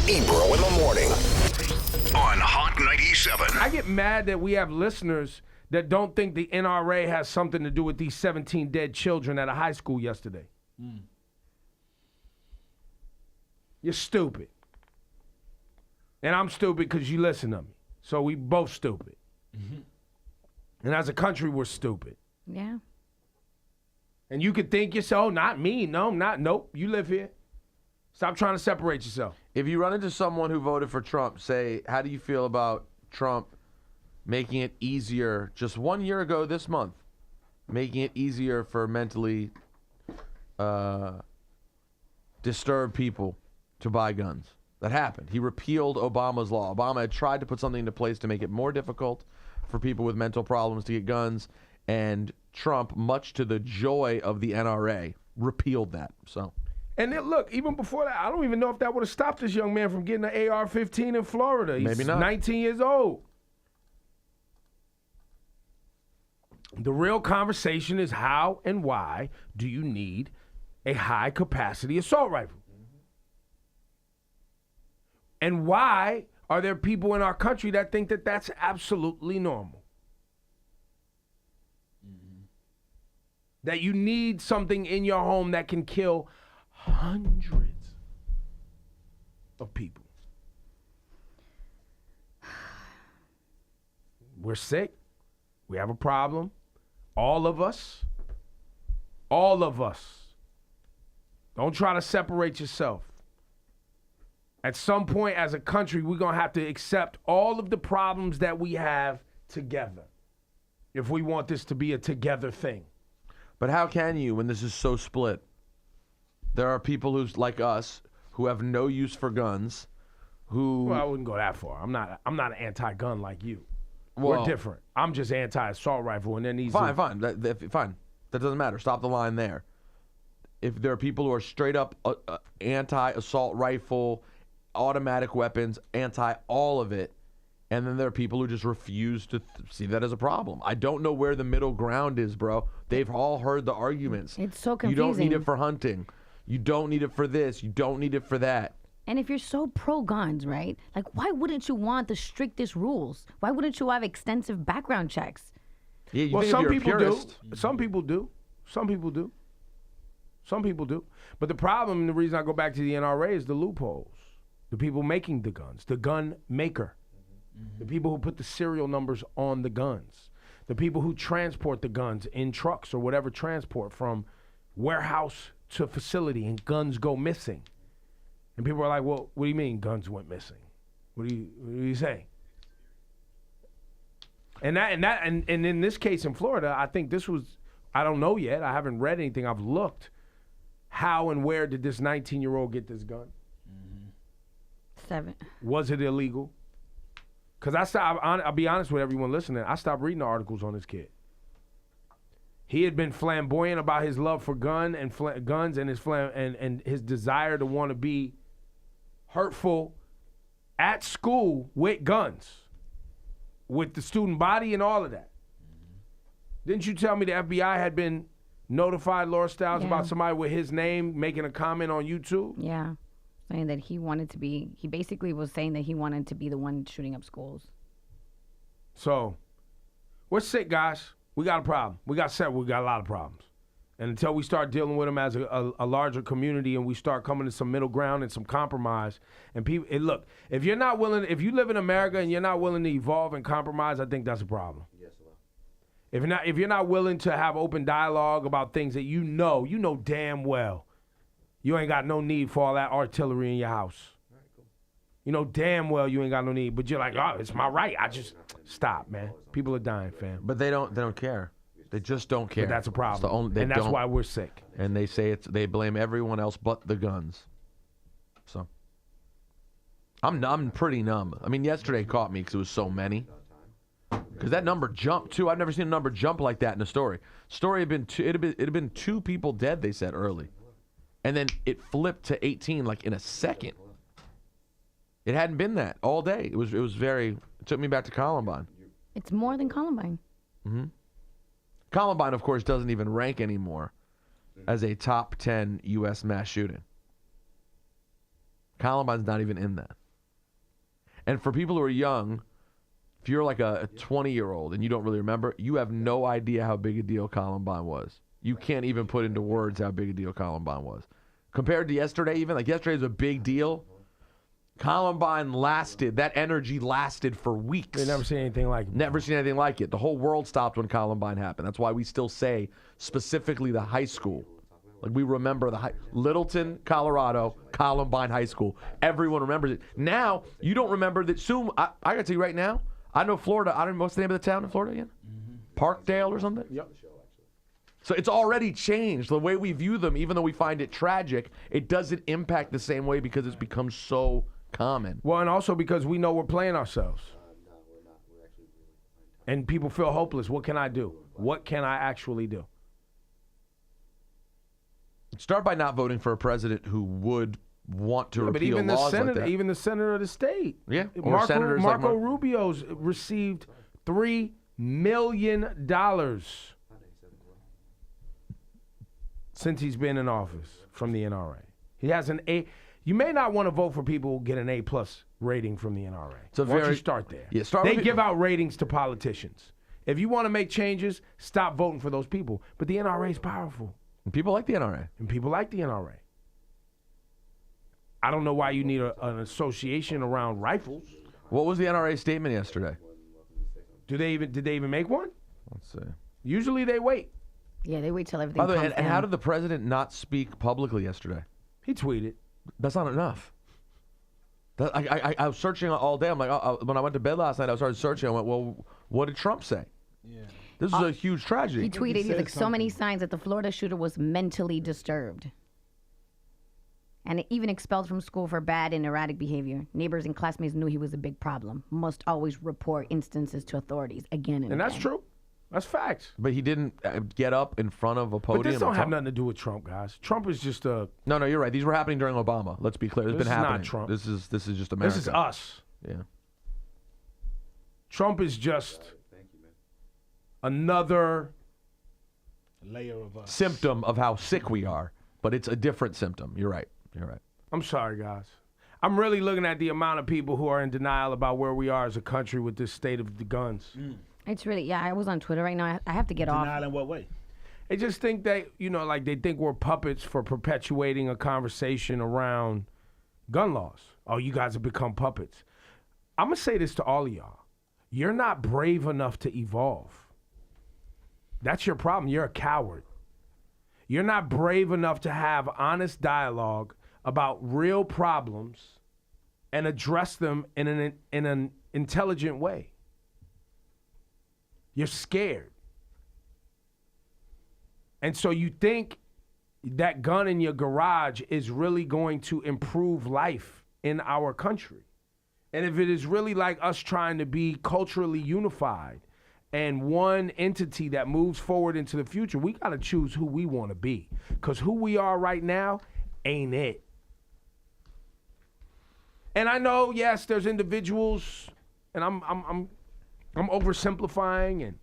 Ebro in the morning on Hot 97. I get mad that we have listeners that don't think the NRA has something to do with these 17 dead children at a high school yesterday. You're stupid. And I'm stupid because you listen to me. So we both stupid. And as a country, we're stupid. Yeah. And you could think yourself, not me. No, not. Nope. You live here. Stop trying to separate yourself. If you run into someone who voted for Trump, say, how do you feel about Trump making it easier, just 1 year ago this month, making it easier for mentally disturbed people to buy guns? That happened. He repealed Obama's law. Obama had tried to put something into place to make it more difficult for people with mental problems to get guns, and Trump, much to the joy of the NRA, repealed that. So. And then, look, even before that, I don't even know if that would have stopped this young man from getting an AR-15 in Florida. He's Maybe not. 19 years old. The real conversation is how and why do you need a high-capacity assault rifle? And why are there people in our country that think that that's absolutely normal? That you need something in your home that can kill hundreds of people. We're sick. We have a problem. All of us. All of us. Don't try to separate yourself. At some point as a country, we're going to have to accept all of the problems that we have together if we want this to be a together thing. But how can you when this is so split? There are people who's like us who have no use for guns, who. Well, I wouldn't go that far. I'm not an anti-gun like you. Well, We're different. I'm just anti-assault rifle, and then these. Fine. Fine. That doesn't matter. Stop the line there. If there are people who are straight up anti-assault rifle, automatic weapons, anti all of it, and then there are people who just refuse to see that as a problem. I don't know where the middle ground is, bro. They've all heard the arguments. It's so You confusing. don't need it for hunting. You don't need it for this. You don't need it for that. And if you're so pro-guns, right? Like, why wouldn't you want the strictest rules? Why wouldn't you have extensive background checks? Yeah, you Well, think some if you're a people do. purist, Some people do. Some people do. Some people do. But the problem, and the reason I go back to the NRA, is the loopholes. The people making the guns, the gun maker, the people who put the serial numbers on the guns, the people who transport the guns in trucks or whatever transport from warehouse to facility, and guns go missing. And people are like, well, what do you mean guns went missing? What do you say? And in this case in Florida, I think this was, I don't know yet. I haven't read anything. I've looked. How and where did this 19-year-old get this gun? 7. Was it illegal? Because I'll be honest with everyone listening, I stopped reading the articles on this kid. He had been flamboyant about his love for guns and his desire to want to be hurtful at school with guns, with the student body and all of that. Didn't you tell me the FBI had been notified, Laura Stiles, about somebody with his name making a comment on YouTube? Yeah. Saying that he basically was saying that he wanted to be the one shooting up schools. So, we're sick, guys. We got a problem. We got a lot of problems. And until we start dealing with them as a larger community and we start coming to some middle ground and some compromise, and people, look, if you live in America and you're not willing to evolve and compromise, I think that's a problem. Yes, if you're not willing to have open dialogue about things that you know damn well, you ain't got no need for all that artillery in your house. All right, cool. You know damn well you ain't got no need, but you're like, oh, it's my right. I just stop, man. People are dying, fam. but they don't care. They just don't care. But that's a problem, It's the and that's why we're sick. And they say they blame everyone else but the guns. So I'm pretty numb. I mean, yesterday caught me because it was so many. Because that number jumped too. I've never seen a number jump like that in a story. Story had been it had been 2 people dead. They said early, and then it flipped to 18 like in a second. It hadn't been that all day. It was very. It took me back to Columbine. It's more than Columbine. Mm-hmm. Columbine, of course, doesn't even rank anymore as a top 10 U.S. mass shooting. Columbine's not even in that. And for people who are young, if you're like a 20-year-old and you don't really remember, you have no idea how big a deal Columbine was. You can't even put into words how big a deal Columbine was. Compared to yesterday even, like yesterday was a big deal. Columbine lasted, that energy lasted for weeks. They never seen anything like it. Never seen anything like it. The whole world stopped when Columbine happened. That's why we still say specifically the high school. Like we remember Littleton, Colorado, Columbine High School. Everyone remembers it. Now, you don't remember that soon. I got to tell you right now, I know Florida. I don't know what's the name of the town in Florida again? Parkdale or something? Yep. So it's already changed. The way we view them, even though we find it tragic, it doesn't impact the same way because it's become so common. Well, and also because we know we're playing ourselves. And people feel hopeless. What can I do? What can I actually do? Start by not voting for a president who would want to But repeal even the laws senator, like that. even the senator of the state. Yeah, or senators like Marco Mar- Rubio's received $3 million since he's been in office from the NRA. He has an A. You may not want to vote for people who get an A+ rating from the NRA. It's a Why don't very- you start there? Yeah, start they with- give out ratings to politicians. If you want to make changes, stop voting for those people. But the NRA is powerful, And people like the NRA. and people like the NRA. I don't know why you need an association around rifles. What was the NRA statement yesterday? Did they even make one? Let's see. Usually they wait. Yeah, they wait till everything By the way, comes and how down. did the president not speak publicly yesterday? He tweeted. That's not enough. I was searching all day. I'm like, when I went to bed last night, I started searching. I went, well, what did Trump say? Yeah. This is a huge tragedy. He tweeted, he's said like, so many something. signs that the Florida shooter was mentally disturbed. And even expelled from school for bad and erratic behavior. Neighbors and classmates knew he was a big problem. Must always report instances to authorities again and And that's again. true. That's facts. But he didn't get up in front of a podium. But this don't and have talk. nothing to do with Trump, guys. Trump is just a. No, you're right. These were happening during Obama. Let's be clear. It's This been is not happening. Trump. This is just America. This is us. Yeah. Trump is just another. Layer of us. Symptom of how sick we are, but it's a different symptom. You're right. You're right. I'm sorry, guys. I'm really looking at the amount of people who are in denial about where we are as a country with this state of the guns. It's really, yeah, I was on Twitter right now. I have to get off. Denied in what way? They just think that, like they think we're puppets for perpetuating a conversation around gun laws. Oh, you guys have become puppets. I'm going to say this to all of y'all. You're not brave enough to evolve. That's your problem. You're a coward. You're not brave enough to have honest dialogue about real problems and address them in an intelligent way. You're scared. And so you think that gun in your garage is really going to improve life in our country. And if it is really like us trying to be culturally unified and one entity that moves forward into the future, we got to choose who we want to be. Because who we are right now ain't it. And I know, yes, there's individuals, and I'm oversimplifying and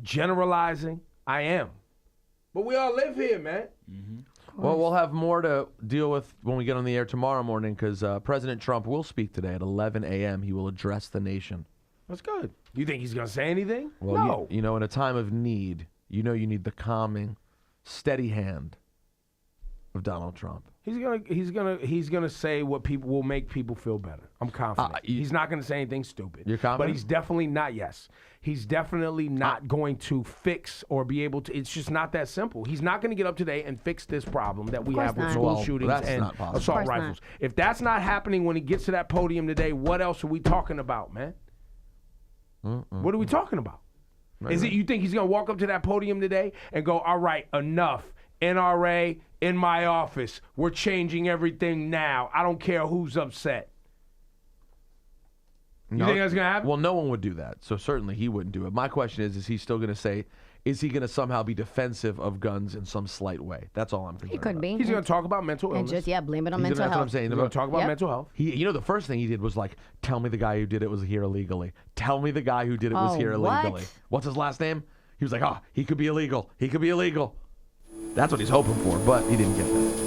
generalizing. I am. But we all live here, man. Well, we'll have more to deal with when we get on the air tomorrow morning because President Trump will speak today at 11 a.m. He will address the nation. That's good. You think he's going to say anything? Well, no. you know, in a time of need, you need the calming, steady hand of Donald Trump. He's gonna say what people will make people feel better. I'm confident. He's not gonna say anything stupid. You're confident? But he's definitely not. Yes, he's definitely not going to fix or be able to. It's just not that simple. He's not gonna get up today and fix this problem that we course have with not. school Well, shootings that's and not possible. assault Of course rifles. If that's not happening when he gets to that podium today, what else are we talking about, man? What are we talking about? Is it you think he's gonna walk up to that podium today and go, "All right, enough. NRA in my office. We're changing everything now. I don't care who's upset." You think that's gonna happen? Well, no one would do that, so certainly he wouldn't do it. My question is he still going to say, is he going to somehow be defensive of guns in some slight way? That's all I'm concerned He could about. be. He's gonna talk about mental And illness. just, yeah, blame it on He's mental gonna, that's what I'm health. saying. He's gonna talk about Yep. mental health. The first thing he did was like, tell me the guy who did it was here illegally. Tell me the guy who did it was Oh, here illegally. what? What's his last name? He was like, he could be illegal. He could be illegal. That's what he's hoping for, but he didn't get that.